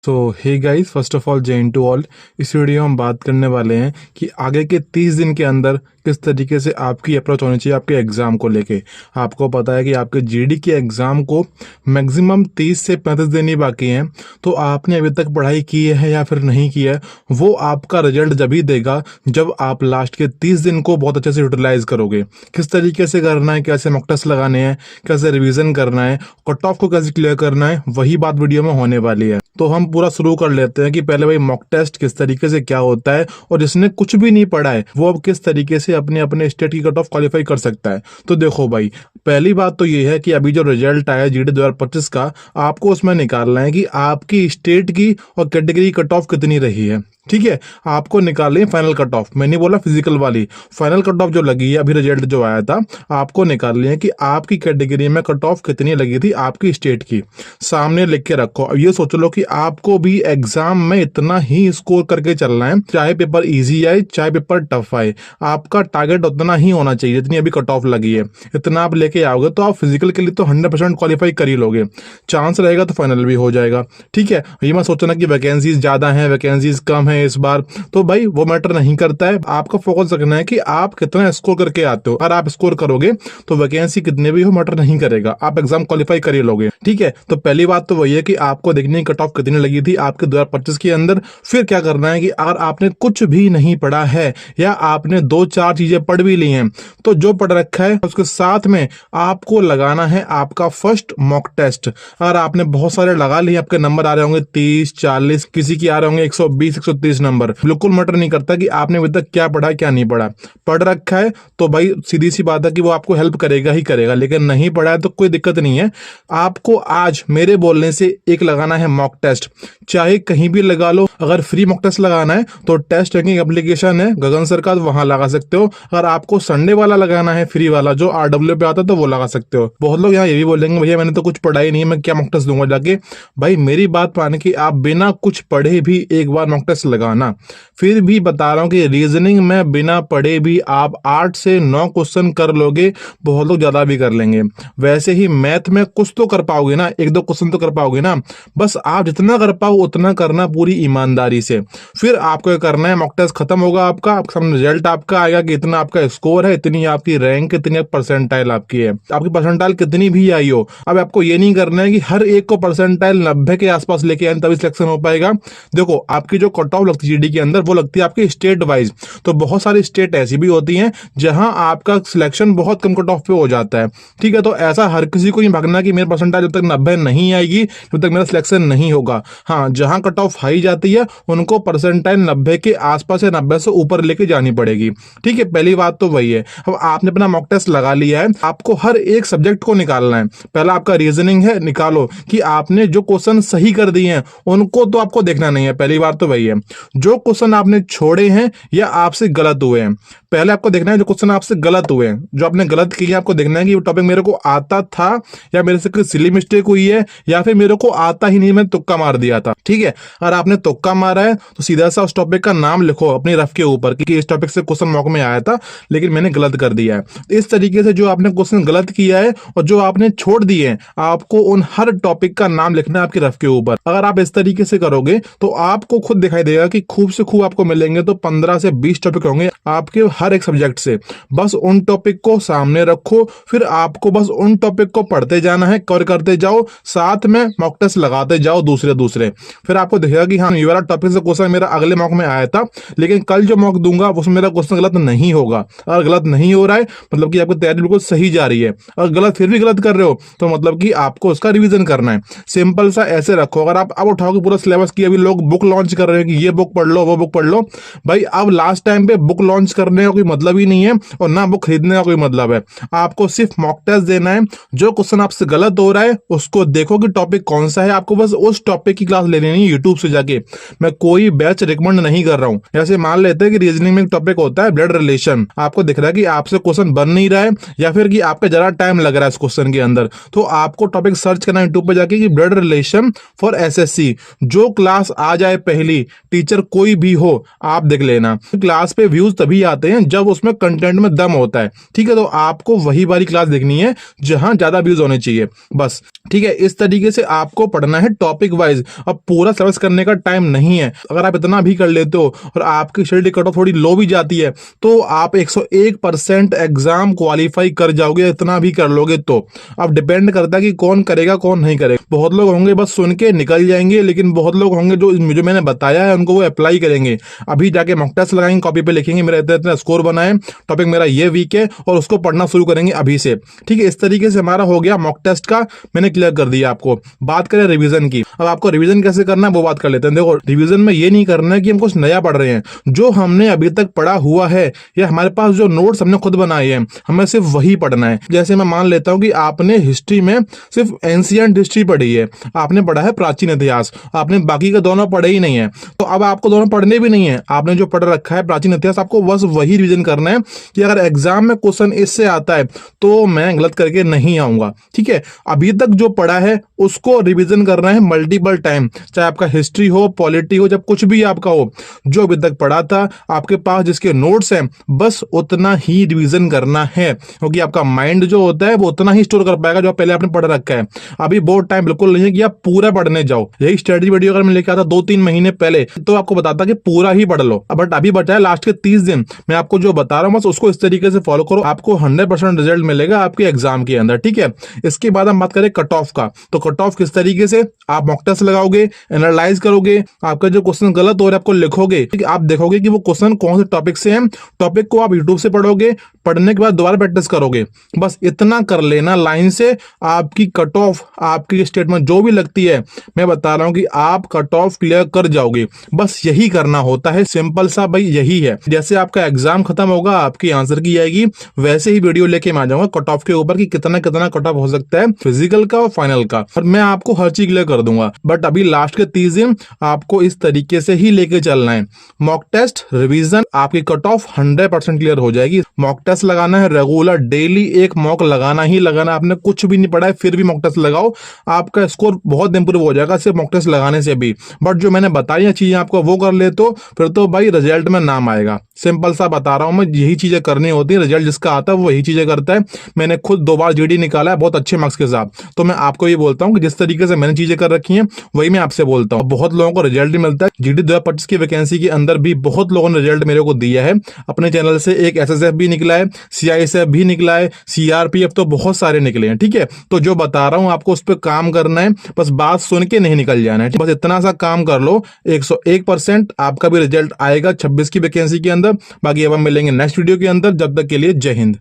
So hey guys, first of all Jai to all. इस video में हम बात करने वाले हैं कि आगे के 30 दिन के अंदर किस तरीके से आपकी अप्रोच होनी चाहिए आपके एग्ज़ाम को लेके। आपको पता है कि आपके जीडी के एग्ज़ाम को मैक्सिमम 30 से 35 दिन ही बाकी हैं, तो आपने अभी तक पढ़ाई की है या फिर नहीं की है, वो आपका रिजल्ट जब ही देगा जब आप लास्ट के 30 दिन को बहुत अच्छे से यूटिलाइज करोगे। किस तरीके से करना है, कैसे मॉक टेस्ट लगाने हैं, कैसे रिवीजन करना है, कट ऑफ को कैसे क्लियर करना है, वही बात वीडियो में होने वाली है। तो हम पूरा शुरू कर लेते हैं कि पहले भाई मॉक टेस्ट किस तरीके से क्या होता है और जिसने कुछ भी नहीं पढ़ा है वो अब किस तरीके से अपने अपने स्टेट की कट ऑफ क्वालिफाई कर सकता है। तो देखो भाई, पहली बात तो ये है कि अभी जो रिजल्ट आया जीडी 2025 का, आपको उसमें निकालना है कि आपकी स्टेट की और कैटेगरी कट ऑफ कितनी रही है। ठीक है, आपको निकालनी है फाइनल कट ऑफ। मैंने बोला फिजिकल वाली, फाइनल कट ऑफ जो लगी है अभी रिजल्ट जो आया था, आपको निकालनी है कि आपकी कैटेगरी में कट ऑफ कितनी लगी थी आपकी स्टेट की। सामने लिख के रखो। अब ये सोच लो कि आपको भी एग्जाम में इतना ही स्कोर करके चलना है, चाहे पेपर इजी आए चाहे पेपर टफ आए। आपका टारगेट उतना ही होना चाहिए जितनी अभी कट ऑफ लगी है। इतना आप लेके आओगे तो आप फिजिकल के लिए तो 100% क्वालिफाई कर ही लोगे। चांस रहेगा तो फाइनल भी हो जाएगा। ठीक है, ये मत सोचना कि वैकेंसीज ज्यादा हैं, वैकेंसीज कम है इस बार, तो भाई वो मैटर नहीं करता है। आपको फोकस रखना है कि आप कितना स्कोर करके आते हो। अगर आप स्कोर करोगे तो वैकेंसी कितने भी हो मैटर नहीं करेगा, आप एग्जाम क्वालिफाई कर ही लोगे। ठीक है, तो पहली बात तो वही है कि आपको देखनी है कट ऑफ कितनी लगी थी आपके 2025 के अंदर। फिर क्या करना है कि अगर आपने कुछ भी नहीं पढ़ा है या आपने 2-4 चीजें पढ़ भी ली हैं, तो जो पढ़ रखा है उसके साथ में आपको लगाना है आपका फर्स्ट मॉक टेस्ट। अगर आपने बहुत सारे लगा लिए, आपके नंबर आ रहे होंगे 30-40, किसी की आ रहे होंगे 120-130 नंबर, बिल्कुल मैटर नहीं करता कि आपने अभी तक क्या पढ़ा क्या नहीं पढ़ा। पढ़ रखा है तो भाई सीधी सी बात है कि वो आपको हेल्प करेगा ही करेगा, लेकिन नहीं पढ़ा है तो कोई दिक्कत नहीं है। आपको आज मेरे बोलने से एक लगाना है मॉक टेस्ट, चाहे कहीं भी लगा लो। अगर फ्री मॉक टेस्ट लगाना है तो टेस्ट रैंकिंग एप्लीकेशन है गगन सर का, वहां लगा सकते हो। अगर आपको संडे वाला लगाना है फ्री वाला जो RW पे आता है तो वो लगा सकते हो। बहुत लोग यहाँ ये भी बोलेंगे भैया मैंने तो कुछ पढ़ा ही नहीं है, मैं क्या मॉक टेस्ट दूंगा जाके। भाई मेरी बात माने कि आप बिना कुछ पढ़े भी एक बार मॉक टेस्ट लगाना। फिर भी बता रहा हूं कि रीजनिंग में बिना पढ़े भी आप 8 से 9 क्वेश्चन कर लोगे, बहुत लोग ज्यादा भी कर लेंगे। वैसे ही मैथ में कुछ तो कर पाओगे ना, 1-2 क्वेश्चन तो कर पाओगे ना। बस आप जितना कर पाओ उतना करना पूरी ईमानदारी से। फिर आपको करना है, मॉक टेस्ट खत्म होगा आपके सामने रिजल्ट आपका आएगा कि इतना आपका स्कोर है, इतनी आपकी रैंक, इतनी परसेंटाइल आपकी है। आपकी परसेंटाइल कितनी भी आई हो, अब आपको ये नहीं करना है कि हर एक को परसेंटाइल 90 के आसपास लेके आए तभी सिलेक्शन हो पाएगा। देखो आपकी जो कट ऑफ लगती है जीडी के अंदर वो लगती है आपकी स्टेट वाइज। तो बहुत सारी स्टेट ऐसी भी होती हैं जहां आपका सिलेक्शन बहुत कम कट ऑफ पे हो जाता है। ठीक है, तो ऐसा हर किसी को नहीं भागना कि मेरे परसेंटाइल जब तक 90 नहीं आएगी जब तक मेरा सिलेक्शन नहीं होगा। हाँ, जहां कट ऑफ हाई जाती है उनको परसेंटाइल 90 के आसपास या 90 से ऊपर लेके जानी पड़ेगी। ठीक है, पहली बात तो वही है। अब आपने अपना मॉक टेस्ट लगा लिया है, आपको हर एक सब्जेक्ट को निकालना है। पहला आपका रीजनिंग है, निकालो कि आपने जो क्वेश्चन सही कर दिए हैं उनको तो आपको देखना नहीं है। पहली बार तो वही है, जो क्वेश्चन आपने छोड़े हैं या आपसे गलत हुए हैं पहले आपको देखना है। जो क्वेश्चन आपसे गलत हुए हैं, जो आपने गलत किए, आपको देखना है कि वो टॉपिक मेरे को आता था या मेरे से कोई सिली मिस्टेक हुई है या फिर मेरे को आता ही नहीं, मैंने तुक्का मार दिया था। ठीक है, अगर आपने तुक्का मारा है तो सीधा सा उस टॉपिक का नाम लिखो अपनी रफ के ऊपर कि इस टॉपिक से क्वेश्चन मॉक में आया था लेकिन मैंने गलत कर दिया है। इस तरीके से जो आपने क्वेश्चन गलत किया है और जो आपने छोड़ दिए हैं, आपको उन हर टॉपिक का नाम लिखना है आपकी रफ के ऊपर। अगर आप इस तरीके से करोगे तो आपको खुद दिखाई देगा कि खूब से खूब आपको मिलेंगे तो 15 से 20 टॉपिक होंगे आपके हर एक सब्जेक्ट से। बस उन टॉपिक को सामने रखो, फिर आपको बस उन टॉपिक को पढ़ते जाना है, कवर करते जाओ, साथ में मॉक टेस्ट लगाते जाओ दूसरे। फिर आपको दिखेगा कि हाँ, ये वाला टॉपिक से क्वेश्चन मेरा अगले मॉक में आया था, लेकिन कल जो मॉक दूंगा उसमें मेरा क्वेश्चन गलत नहीं होगा। अगर गलत नहीं हो रहा है मतलब कि आपकी तैयारी बिल्कुल सही जा रही है। अगर गलत फिर भी गलत कर रहे हो तो मतलब कि आपको उसका रिवीजन करना है। सिंपल सा ऐसे रखो। अगर आप अब उठाओगे पूरा सिलेबस की, अभी लोग बुक लॉन्च कर रहे हैं कि ये बुक पढ़ लो वो बुक पढ़ लो, भाई अब लास्ट टाइम पे बुक लॉन्च करने का कोई मतलब ही नहीं है और ना बुक खरीदने का कोई मतलब है। आपको सिर्फ मॉक टेस्ट देना है। जो क्वेश्चन आपसे गलत हो रहा है उसको देखो कि टॉपिक कौन सा है, आपको बस उस टॉपिक की क्लास लेनी है यूट्यूब से जाके। मैं कोई बैच रिकमेंड नहीं कर रहा हूं। जैसे मान लेते हैं कि रीजनिंग में एक टॉपिक होता है ब्लड रिलेशन आपको दिख रहा है कि आपसे क्वेश्चन बन नहीं रहा है या फिर कि आपका जरा टाइम लग रहा है इस क्वेश्चन के अंदर, तो आपको टॉपिक सर्च करना यूट्यूब पे जाके कि ब्लड रिलेशन फॉर एसएससी। जो क्लास आ जाए पहली, टीचर कोई भी हो, आप देख लेना। क्लास पे व्यूज तभी आते हैं जब उसमें कंटेंट में दम होता है, ठीक है। तो आपको वही वाली क्लास देखनी है जहां ज्यादा व्यूज होने चाहिए, बस, ठीक है। इस तरीके से आपको पढ़ना है टॉपिक वाइज। अब पूरा सर्च करने का टाइम नहीं है। अगर आप इतना भी कर लेते हो और आपकी शेड्यूल कट ऑफ थोड़ी लो भी जाती है तो आप 101% एग्जाम क्वालिफाई कर जाओगे, इतना भी कर लोगे तो। अब डिपेंड करता है कि कौन करेगा कौन नहीं करेगा। बहुत लोग होंगे बस सुन के निकल जाएंगे, लेकिन बहुत लोग होंगे जो मैंने बताया है उनको वो अप्लाई करेंगे। अभी जाके मॉक टेस्ट लगाएंगे, कॉपी पे लिखेंगे मेरा इतना इतना स्कोर बना है, टॉपिक मेरा ये वीक है, और उसको पढ़ना शुरू करेंगे अभी से, ठीक है। इस तरीके से हमारा हो गया मॉक टेस्ट का, मैंने क्लियर कर दिया आपको। बात करें रिवीजन की। अब आपको रिवीजन कैसे करना है वो बात कर लेते हैं। देखो, रिवीजन में ये नहीं करना है कि हम कुछ नया पढ़ रहे हैं। जो हमने अभी तक पढ़ा हुआ है या हमारे पास जो नोट्स हमने खुद बनाए हैं, हमें सिर्फ वही पढ़ना है। जैसे मैं मान लेता हूं कि आपने हिस्ट्री में सिर्फ एंशिएंट हिस्ट्री पढ़ी है, आपने पढ़ा है प्राचीन इतिहास, आपने बाकी के दोनों पढ़े ही नहीं है, तो अब आपको दोनों पढ़ने भी नहीं है। आपने जो पढ़ रखा है प्राचीन इतिहास, आपको बस वही रिवीजन करना है कि अगर एग्जाम में क्वेश्चन इससे आता है तो मैं गलत करके नहीं आऊंगा, ठीक है। अभी तक जो पढ़ा है उसको रिवीजन करना है मल्टीपल टाइम, चाहे आपका हिस्ट्री हो, पॉलिटी हो, जब कुछ भी आपका हो, जो अभी तक पढ़ा था आपके पास जिसके नोट्स हैं, बस उतना ही रिवीजन करना है, क्योंकि आपका माइंड जो होता है वो उतना ही स्टोर कर पाएगा जो पहले आपने पढ़ रखा है। अभी बहुत टाइम बिल्कुल नहीं है कि आप पूरा पढ़ने जाओ। यही स्टडी वीडियो अगर मैं लेके आता 2-3 महीने पहले तो आपको बताता कि पूरा ही पढ़ लो, बट अभी बचा है लास्ट के 30 दिन। मैं आपको जो बता रहा हूं बस उसको इस तरीके से फॉलो करो, आपको 100% रिजल्ट मिलेगा आपके एग्जाम के अंदर, ठीक है। इसके बाद हम बात करें कट ऑफ का, तो कट ऑफ किस तरीके से आप मॉक टेस्ट लगाओगे, एनालाइज करोगे, आपका जो क्वेश्चन गलत हो रहा है आपको लिखोगे, ठीक है। आप देखोगे कि वो क्वेश्चन कौन से टॉपिक से है, टॉपिक को आप यूट्यूब से पढ़ोगे, पढ़ने के बाद दोबारा प्रैक्टिस करोगे, बस इतना कर लेना लाइन से। आपकी कट ऑफ, आपकी स्टेटमेंट जो भी लगती है, मैं बता रहा हूं कि आप कट ऑफ क्लियर कर जाओगे। बस यही करना होता है, सिंपल सा भाई यही है। जैसे आपका एग्जाम खत्म होगा, आपकी आंसर की आएगी, वैसे ही वीडियो लेके मैं आ जाऊंगा कट ऑफ के ऊपर कि कितना कितना कट ऑफ हो सकता है फिजिकल का और फाइनल का, और मैं आपको हर चीज क्लियर कर दूंगा। बट अभी लास्ट के 30 दिन आपको इस तरीके से ही लेके चलना है। मॉक टेस्ट, रिवीजन, आपकी कट ऑफ 100% क्लियर हो जाएगी। मॉक टेस्ट लगाना है रेगुलर, डेली एक मॉक लगाना ही लगाना। आपने कुछ भी नहीं पढ़ा है फिर भी मॉक टेस्ट लगाओ, आपका स्कोर बहुत इंप्रूव हो जाएगा सिर्फ मॉक टेस्ट लगाने से भी। बट जो मैंने बताई चीजें आपको वो कर ले तो फिर तो भाई रिजल्ट में नाम आएगा। सिंपल सा बता रहा हूं मैं, यही चीजें करनी होती है। रिजल्ट जिसका आता है वो वही चीजें करता है। मैंने खुद 2 बार जीडी निकाला है बहुत अच्छे मार्क्स के साथ, तो मैं आपको ये बोलता हूं कि जिस तरीके से मैंने चीजें कर रखी हैं वही मैं आपसे बोलता हूं। बहुत लोगों को रिजल्ट नहीं मिलता है। जीडी 2025 की वैकेंसी के अंदर भी बहुत लोगों ने रिजल्ट मेरे को दिया है। अपने चैनल से एक एसएसएफ भी निकला है, सीआईएसएफ भी निकला है, सीआरपीएफ, तो बहुत सारे निकले हैं, ठीक है। तो जो बता रहा हूं आपको उस पर काम करना है, बस बात सुन के नहीं निकल जाना है, बस इतना सा काम कर लो। 101% आपका भी रिजल्ट आएगा 26 की वैकेंसी के अंदर। बाकी अब हम मिलेंगे नेक्स्ट वीडियो के अंदर, जब तक के लिए जय हिंद।